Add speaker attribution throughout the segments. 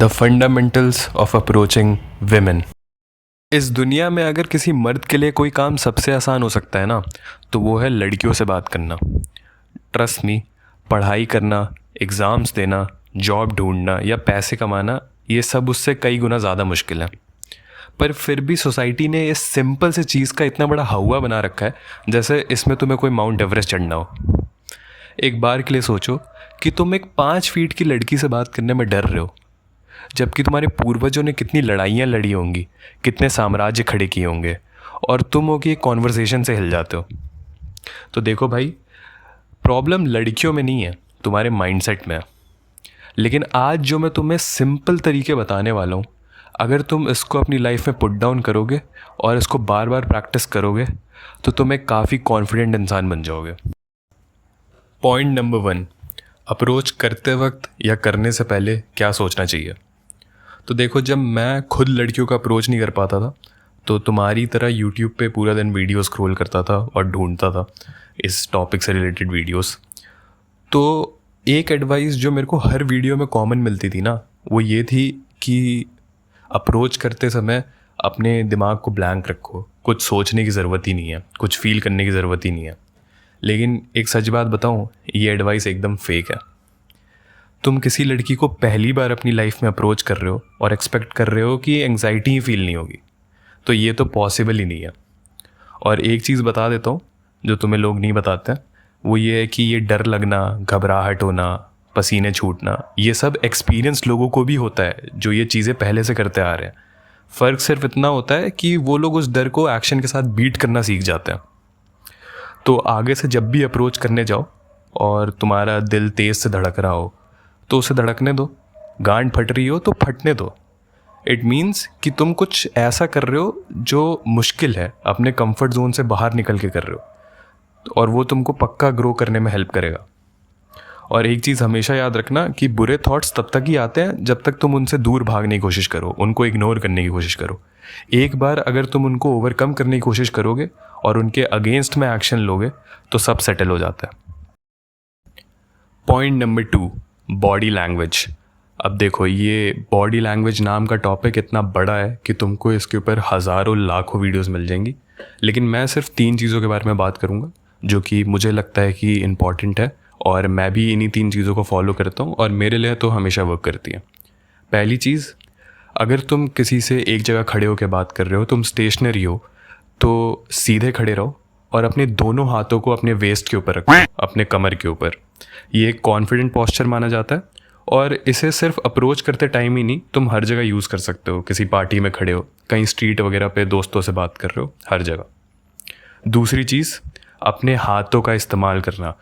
Speaker 1: The fundamentals of approaching women. इस दुनिया में अगर किसी मर्द के लिए कोई काम सबसे आसान हो सकता है ना, तो वो है लड़कियों से बात करना। ट्रस्ट मी, पढ़ाई करना, एग्ज़ाम्स देना, जॉब ढूंढना या पैसे कमाना, ये सब उससे कई गुना ज़्यादा मुश्किल है। पर फिर भी सोसाइटी ने इस सिंपल से चीज़ का इतना बड़ा हवा बना रखा है जैसे इसमें तुम्हें कोई माउंट एवरेस्ट चढ़ना हो। एक बार के लिए सोचो कि तुम एक 5 फीट की लड़की से बात करने में डर रहे हो, जबकि तुम्हारे पूर्वजों ने कितनी लड़ाइयाँ लड़ी होंगी, कितने साम्राज्य खड़े किए होंगे, और तुम हो कि एक कॉन्वर्सेशन से हिल जाते हो। तो देखो भाई, प्रॉब्लम लड़कियों में नहीं है, तुम्हारे माइंडसेट में है। लेकिन आज जो मैं तुम्हें सिंपल तरीके बताने वाला हूँ, अगर तुम इसको अपनी लाइफ में पुट डाउन करोगे और इसको बार बार प्रैक्टिस करोगे तो तुम एक काफ़ी कॉन्फिडेंट इंसान बन जाओगे। पॉइंट नंबर 1, अप्रोच करते वक्त या करने से पहले क्या सोचना चाहिए। तो देखो, जब मैं खुद लड़कियों का अप्रोच नहीं कर पाता था तो तुम्हारी तरह यूट्यूब पे पूरा दिन वीडियो स्क्रॉल करता था और ढूंढता था इस टॉपिक से रिलेटेड वीडियोस। तो एक एडवाइस जो मेरे को हर वीडियो में कॉमन मिलती थी ना, वो ये थी कि अप्रोच करते समय अपने दिमाग को ब्लैंक रखो, कुछ सोचने की ज़रूरत ही नहीं है, कुछ फील करने की ज़रूरत ही नहीं है। लेकिन एक सच बात बताऊँ, ये एडवाइस एकदम फेक है। तुम किसी लड़की को पहली बार अपनी लाइफ में अप्रोच कर रहे हो और एक्सपेक्ट कर रहे हो कि एंग्जाइटी ही फील नहीं होगी, तो ये तो पॉसिबल ही नहीं है। और एक चीज़ बता देता हूँ जो तुम्हें लोग नहीं बताते, वो ये है कि ये डर लगना, घबराहट होना, पसीने छूटना, ये सब एक्सपीरियंस लोगों को भी होता है जो ये चीज़ें पहले से करते आ रहे हैं। फ़र्क सिर्फ इतना होता है कि वो लोग उस डर को एक्शन के साथ बीट करना सीख जाते हैं। तो आगे से जब भी अप्रोच करने जाओ और तुम्हारा दिल तेज़ से धड़क रहा हो तो उसे धड़कने दो, गांड फट रही हो तो फटने दो। इट मीन्स कि तुम कुछ ऐसा कर रहे हो जो मुश्किल है, अपने कंफर्ट जोन से बाहर निकल के कर रहे हो, और वो तुमको पक्का ग्रो करने में हेल्प करेगा। और एक चीज़ हमेशा याद रखना कि बुरे थॉट्स तब तक ही आते हैं जब तक तुम उनसे दूर भागने की कोशिश करो, उनको इग्नोर करने की कोशिश करो। एक बार अगर तुम उनको ओवरकम करने की कोशिश करोगे और उनके अगेंस्ट में एक्शन लोगे तो सब सेटल हो जाता है। Point number 2, body language. अब देखो, ये बॉडी लैंग्वेज नाम का टॉपिक इतना बड़ा है कि तुमको इसके ऊपर हज़ारों लाखों वीडियोस मिल जाएंगी, लेकिन मैं सिर्फ 3 चीज़ों के बारे में बात करूँगा जो कि मुझे लगता है कि इम्पॉर्टेंट है, और मैं भी इन्हीं 3 चीज़ों को फॉलो करता हूँ और मेरे लिए तो हमेशा वर्क करती है। पहली चीज़, अगर तुम किसी से एक जगह खड़े होकर बात कर रहे हो, तुम स्टेशनरी हो, तो सीधे खड़े रहो और अपने दोनों हाथों को अपने वेस्ट के ऊपर रखो, अपने कमर के ऊपर। ये एक कॉन्फिडेंट पोस्चर माना जाता है और इसे सिर्फ अप्रोच करते टाइम ही नहीं, तुम हर जगह यूज़ कर सकते हो। किसी पार्टी में खड़े हो, कहीं स्ट्रीट वगैरह पे दोस्तों से बात कर रहे हो, हर जगह। दूसरी चीज़, अपने हाथों का इस्तेमाल करना।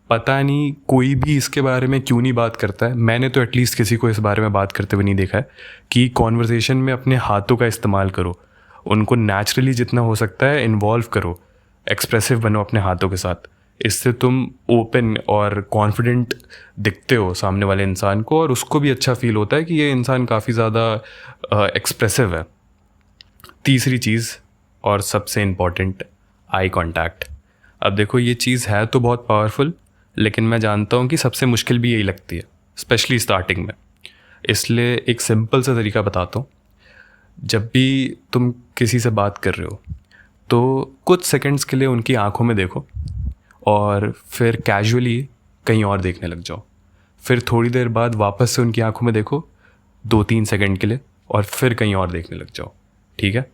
Speaker 1: पता नहीं कोई भी इसके बारे में क्यों नहीं बात करता है, मैंने तो एटलीस्ट किसी को इस बारे में बात करते हुए नहीं देखा है कि कॉन्वर्सेशन में अपने हाथों का इस्तेमाल करो, उनको नेचुरली जितना हो सकता है इन्वॉल्व करो, एक्सप्रेसिव बनो अपने हाथों के साथ। इससे तुम ओपन और कॉन्फिडेंट दिखते हो सामने वाले इंसान को, और उसको भी अच्छा फील होता है कि ये इंसान काफ़ी ज़्यादा एक्सप्रेसिव है। तीसरी चीज़ और सबसे इम्पॉर्टेंट, आई कांटेक्ट। अब देखो, ये चीज़ है तो बहुत पावरफुल, लेकिन मैं जानता हूँ कि सबसे मुश्किल भी यही लगती है, स्पेशली स्टार्टिंग में। इसलिए एक सिंपल सा तरीका बताता हूँ। जब भी तुम किसी से बात कर रहे हो तो कुछ सेकंड्स के लिए उनकी आंखों में देखो और फिर कैजुअली कहीं और देखने लग जाओ। फिर थोड़ी देर बाद वापस से उनकी आंखों में देखो 2-3 सेकंड के लिए और फिर कहीं और देखने लग जाओ। ठीक है?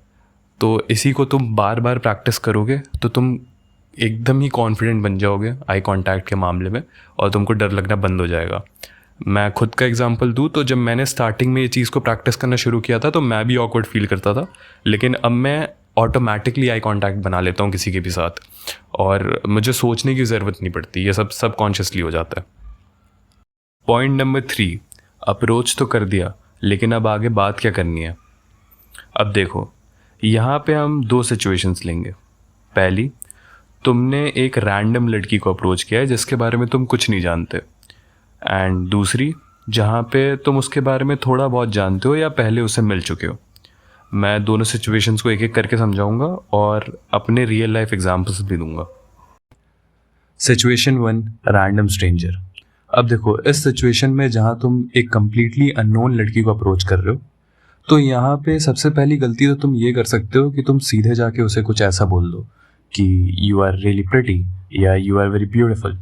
Speaker 1: तो इसी को तुम बार बार प्रैक्टिस करोगे तो तुम एकदम ही कॉन्फिडेंट बन जाओगे आई कांटेक्ट के मामले में, और तुमको डर लगना बंद हो जाएगा। मैं खुद का एग्जांपल दूँ तो जब मैंने स्टार्टिंग में ये चीज़ को प्रैक्टिस करना शुरू किया था तो मैं भी ऑकवर्ड फील करता था, लेकिन अब मैं ऑटोमेटिकली आई कांटेक्ट बना लेता हूँ किसी के भी साथ, और मुझे सोचने की ज़रूरत नहीं पड़ती, ये सब सबकॉन्शियसली हो जाता है। पॉइंट नंबर 3, अप्रोच तो कर दिया, लेकिन अब आगे बात क्या करनी है। अब देखो, यहाँ पे हम 2 सिचुएशंस लेंगे। पहली, तुमने एक रैंडम लड़की को अप्रोच किया है जिसके बारे में तुम कुछ नहीं जानते, एंड दूसरी जहाँ पे तुम उसके बारे में थोड़ा बहुत जानते हो या पहले उससे मिल चुके हो। मैं दोनों सिचुएशंस को एक एक करके समझाऊंगा और अपने रियल लाइफ एग्जांपल्स भी दूंगा। Situation 1, random stranger. अब देखो, इस सिचुएशन में जहाँ तुम एक कम्प्लीटली अननोन लड़की को अप्रोच कर रहे हो, तो यहाँ पे सबसे पहली गलती तो तुम ये कर सकते हो कि तुम सीधे जाके उसे कुछ ऐसा बोल दो कि यू आर रियली प्रिटी या यू आर वेरी ब्यूटीफुल।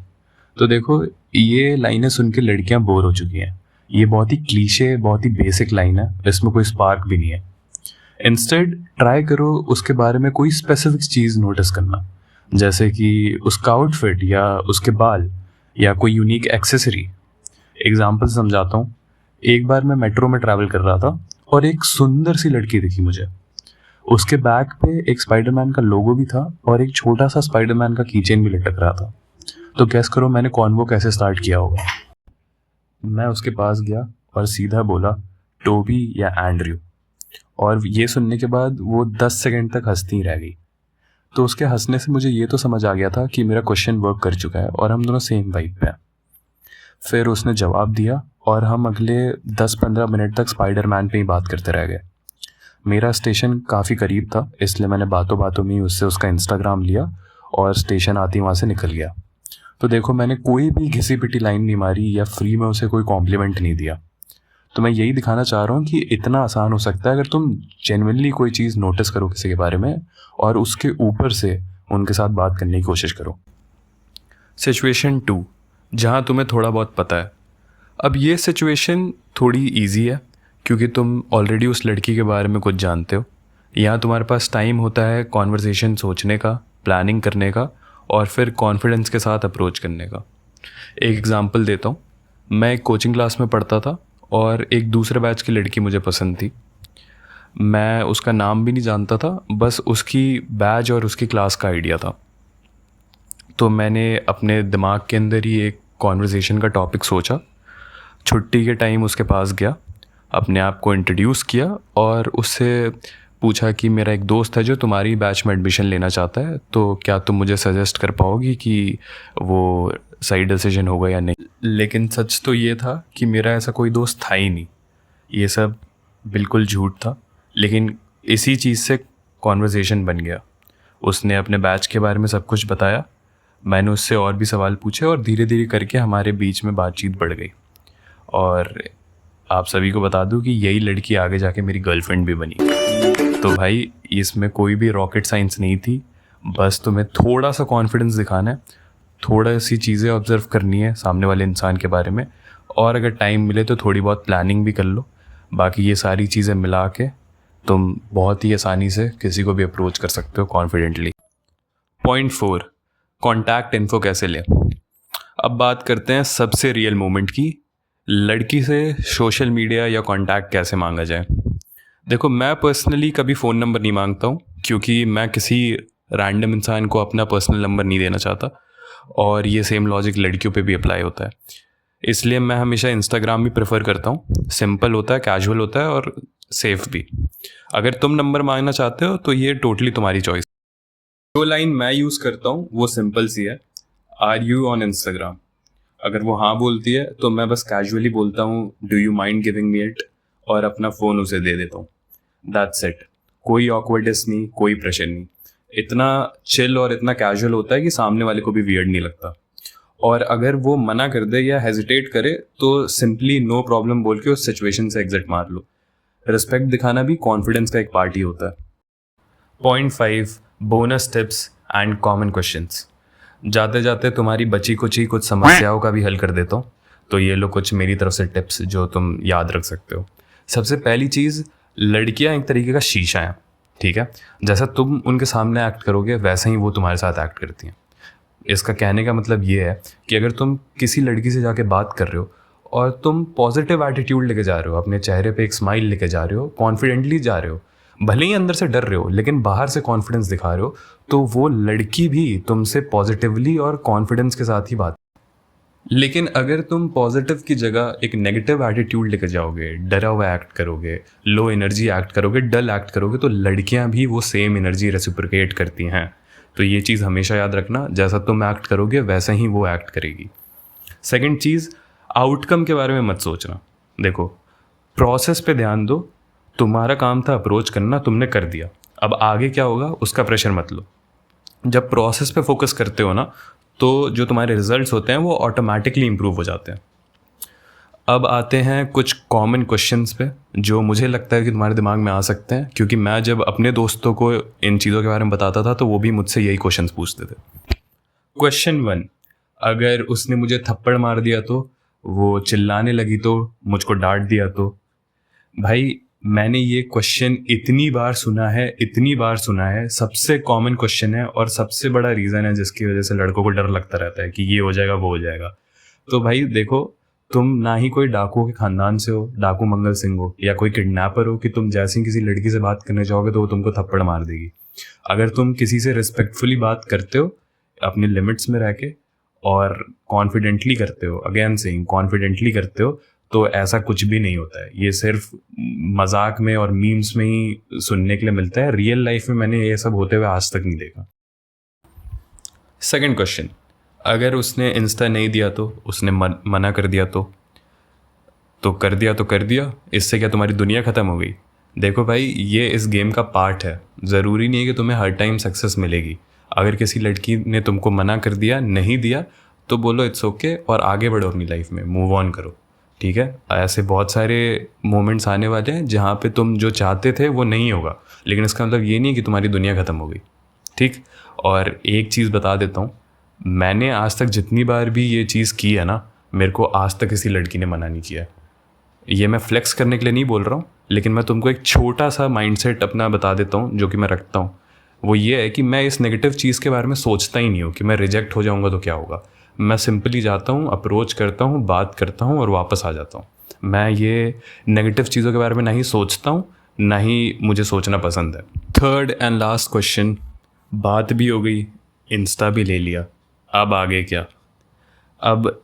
Speaker 1: तो देखो, ये लाइनें सुन के लड़कियाँ बोर हो चुकी हैं। ये बहुत ही क्लीशे, बहुत ही बेसिक लाइन है, इसमें कोई स्पार्क भी नहीं है। इंस्टेड ट्राई करो उसके बारे में कोई स्पेसिफिक चीज़ नोटिस करना, जैसे कि उसका आउटफिट या उसके बाल या कोई यूनिक एक्सेसरी। एग्जाम्पल समझाता हूँ। एक बार मैं मेट्रो में ट्रैवल कर रहा था और एक सुंदर सी लड़की दिखी मुझे। उसके बैग पे एक स्पाइडरमैन का लोगो भी था और एक छोटा सा स्पाइडरमैन का कीचेन भी लटक रहा था। तो गैस करो मैंने कॉन्वो कैसे स्टार्ट किया होगा। मैं उसके पास गया और सीधा बोला टोबी या एंड्रयू, और ये सुनने के बाद वो 10 सेकंड तक हंसती ही रह गई। तो उसके हंसने से मुझे ये तो समझ आ गया था कि मेरा क्वेश्चन वर्क कर चुका है और हम दोनों सेम वाइब पे हैं। फिर उसने जवाब दिया और हम अगले 10-15 मिनट तक स्पाइडरमैन पे ही बात करते रह गए। मेरा स्टेशन काफ़ी करीब था, इसलिए मैंने बातों बातों में ही उससे उसका इंस्टाग्राम लिया और स्टेशन आती वहाँ से निकल गया। तो देखो, मैंने कोई भी घिसी पिटी लाइन नहीं मारी या फ्री में उसे कोई कॉम्प्लीमेंट नहीं दिया। तो मैं यही दिखाना चाह रहा हूँ कि इतना आसान हो सकता है अगर तुम जेन्युइनली कोई चीज़ नोटिस करो किसी के बारे में और उसके ऊपर से उनके साथ बात करने की कोशिश करो। सिचुएशन 2, जहाँ तुम्हें थोड़ा बहुत पता है। अब ये सिचुएशन थोड़ी इजी है क्योंकि तुम ऑलरेडी उस लड़की के बारे में कुछ जानते हो। यहाँ तुम्हारे पास टाइम होता है कॉन्वर्सेशन सोचने का, प्लानिंग करने का और फिर कॉन्फिडेंस के साथ अप्रोच करने का। एक एग्जांपल देता हूँ। मैं एक कोचिंग क्लास में पढ़ता था और एक दूसरे बैच की लड़की मुझे पसंद थी। मैं उसका नाम भी नहीं जानता था, बस उसकी बैच और उसकी क्लास का आइडिया था। तो मैंने अपने दिमाग के अंदर ही एक कॉन्वर्सेशन का टॉपिक सोचा। छुट्टी के टाइम उसके पास गया, अपने आप को इंट्रोड्यूस किया और उससे पूछा कि मेरा एक दोस्त है जो तुम्हारी बैच में एडमिशन लेना चाहता है, तो क्या तुम मुझे सजेस्ट कर पाओगी कि वो सही डिसीजन होगा या नहीं। लेकिन सच तो ये था कि मेरा ऐसा कोई दोस्त था ही नहीं। ये सब बिल्कुल झूठ था, लेकिन इसी चीज़ से कॉन्वर्सेशन बन गया। उसने अपने बैच के बारे में सब कुछ बताया, मैंने उससे और भी सवाल पूछे और धीरे धीरे करके हमारे बीच में बातचीत बढ़ गई। और आप सभी को बता दूं कि यही लड़की आगे जाके मेरी गर्लफ्रेंड भी बनी। तो भाई, इसमें कोई भी रॉकेट साइंस नहीं थी, बस तुम्हें थोड़ा सा कॉन्फिडेंस दिखाना है, थोड़ा सी चीज़ें ऑब्जर्व करनी है सामने वाले इंसान के बारे में, और अगर टाइम मिले तो थोड़ी बहुत प्लानिंग भी कर लो। बाकी ये सारी चीज़ें मिला के तुम बहुत ही आसानी से किसी को भी अप्रोच कर सकते हो कॉन्फिडेंटली। पॉइंट 4, कॉन्टैक्ट इन्फो कैसे लें। अब बात करते हैं सबसे रियल मोमेंट की, लड़की से सोशल मीडिया या कॉन्टैक्ट कैसे मांगा जाए। देखो, मैं पर्सनली कभी फ़ोन नंबर नहीं मांगता हूँ क्योंकि मैं किसी रैंडम इंसान को अपना पर्सनल नंबर नहीं देना चाहता, और ये सेम लॉजिक लड़कियों पे भी अप्लाई होता है। इसलिए मैं हमेशा इंस्टाग्राम भी प्रेफर करता हूँ। सिंपल होता है, कैजुअल होता है और सेफ भी। अगर तुम नंबर मांगना चाहते हो तो ये टोटली तुम्हारी चॉइस। जो लाइन मैं यूज़ करता हूँ वो सिंपल सी है, आर यू ऑन इंस्टाग्राम। अगर वो हाँ बोलती है तो मैं बस कैजुअली बोलता हूँ do you mind giving me it, और अपना फ़ोन उसे दे देता हूँ। That's it. कोई ऑकवर्डनेस नहीं, कोई प्रेशर नहीं। इतना चिल और इतना कैजुअल होता है कि सामने वाले को भी वियर्ड नहीं लगता। और अगर वो मना कर दे या हेजिटेट करे तो सिंपली नो प्रॉब्लम बोल के उस सिचुएशन से एग्जिट मार लो। रिस्पेक्ट दिखाना भी कॉन्फिडेंस का एक पार्ट ही होता है। Point 5, bonus tips and common questions. जाते जाते तुम्हारी बची कुची कुछ समस्याओं का भी हल कर देता हूँ। तो ये लो कुछ मेरी तरफ से टिप्स जो तुम याद रख सकते हो। सबसे पहली चीज़, लड़कियाँ एक तरीके का शीशा हैं, ठीक है। जैसा तुम उनके सामने एक्ट करोगे वैसे ही वो तुम्हारे साथ एक्ट करती हैं। इसका कहने का मतलब ये है कि अगर तुम किसी लड़की से जाके बात कर रहे हो और तुम पॉजिटिव एटीट्यूड लेके जा रहे हो, अपने चेहरे पे एक स्माइल लेके जा रहे हो, कॉन्फिडेंटली जा रहे हो, भले ही अंदर से डर रहे हो लेकिन बाहर से कॉन्फिडेंस दिखा रहे हो, तो वो लड़की भी तुमसे पॉजिटिवली और कॉन्फिडेंस के साथ ही बात। लेकिन अगर तुम पॉजिटिव की जगह एक नेगेटिव एटीट्यूड लेकर जाओगे, डरा हुआ एक्ट करोगे, लो एनर्जी एक्ट करोगे, डल एक्ट करोगे, तो लड़कियां भी वो सेम एनर्जी रेसिप्रोकेट करती हैं। तो ये चीज़ हमेशा याद रखना, जैसा तुम एक्ट करोगे वैसा ही वो एक्ट करेगी। सेकंड चीज़, आउटकम के बारे में मत सोचना। देखो, प्रोसेस पे ध्यान दो। तुम्हारा काम था अप्रोच करना, तुमने कर दिया, अब आगे क्या होगा उसका प्रेशर मत लो। जब प्रोसेस पे फोकस करते हो ना, तो जो तुम्हारे रिजल्ट्स होते हैं वो ऑटोमेटिकली इम्प्रूव हो जाते हैं। अब आते हैं कुछ कॉमन क्वेश्चंस पे जो मुझे लगता है कि तुम्हारे दिमाग में आ सकते हैं, क्योंकि मैं जब अपने दोस्तों को इन चीज़ों के बारे में बताता था तो वो भी मुझसे यही क्वेश्चंस पूछते थे। क्वेश्चन 1, अगर उसने मुझे थप्पड़ मार दिया तो, वो चिल्लाने लगी तो, मुझको डांट दिया तो। भाई मैंने ये क्वेश्चन इतनी बार सुना है, सबसे कॉमन क्वेश्चन है और सबसे बड़ा रीज़न है जिसकी वजह से लड़कों को डर लगता रहता है कि ये हो जाएगा वो हो जाएगा। तो भाई देखो, तुम ना ही कोई डाकुओं के खानदान से हो, डाकू मंगल सिंह हो, या कोई किडनैपर हो कि तुम जैसे ही किसी लड़की से बात करने जाओगे तो वो तुमको थप्पड़ मार देगी। अगर तुम किसी से रिस्पेक्टफुली बात करते हो अपने लिमिट्स में रह के और कॉन्फिडेंटली करते हो, अगेन सेइंग कॉन्फिडेंटली करते हो, तो ऐसा कुछ भी नहीं होता है। ये सिर्फ मजाक में और मीम्स में ही सुनने के लिए मिलता है। रियल लाइफ में मैंने ये सब होते हुए आज तक नहीं देखा। सेकंड क्वेश्चन, अगर उसने इंस्टा नहीं दिया तो, उसने मना कर दिया तो कर दिया, इससे क्या तुम्हारी दुनिया ख़त्म हो गई? देखो भाई, ये इस गेम का पार्ट है। ज़रूरी नहीं है कि तुम्हें हर टाइम सक्सेस मिलेगी। अगर किसी लड़की ने तुमको मना कर दिया, नहीं दिया, तो बोलो इट्स ओके और आगे बढ़ो अपनी लाइफ में, मूव ऑन करो, ठीक है। ऐसे बहुत सारे मोमेंट्स आने वाले हैं जहाँ पे तुम जो चाहते थे वो नहीं होगा, लेकिन इसका मतलब ये नहीं कि तुम्हारी दुनिया ख़त्म हो गई, ठीक। और एक चीज़ बता देता हूँ, मैंने आज तक जितनी बार भी ये चीज़ की है ना, मेरे को आज तक किसी लड़की ने मना नहीं किया। ये मैं फ्लेक्स करने के लिए नहीं बोल रहा हूँ, लेकिन मैं तुमको एक छोटा सा माइंडसेट अपना बता देता हूँ जो कि मैं रखता हूँ। वो ये है कि मैं इस नेगेटिव चीज़ के बारे में सोचता ही नहीं हूँ कि मैं रिजेक्ट हो जाऊँगा तो क्या होगा। मैं सिंपली जाता हूँ, अप्रोच करता हूँ, बात करता हूँ और वापस आ जाता हूँ। मैं ये नेगेटिव चीज़ों के बारे में ना ही सोचता हूँ, ना ही मुझे सोचना पसंद है। थर्ड एंड लास्ट क्वेश्चन, बात भी हो गई, इंस्टा भी ले लिया, अब आगे क्या? अब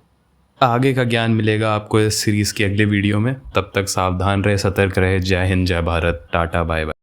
Speaker 1: आगे का ज्ञान मिलेगा आपको इस सीरीज़ की अगले वीडियो में। तब तक सावधान रहे, सतर्क रहे। जय हिंद, जय भारत, टाटा, बाय बाय।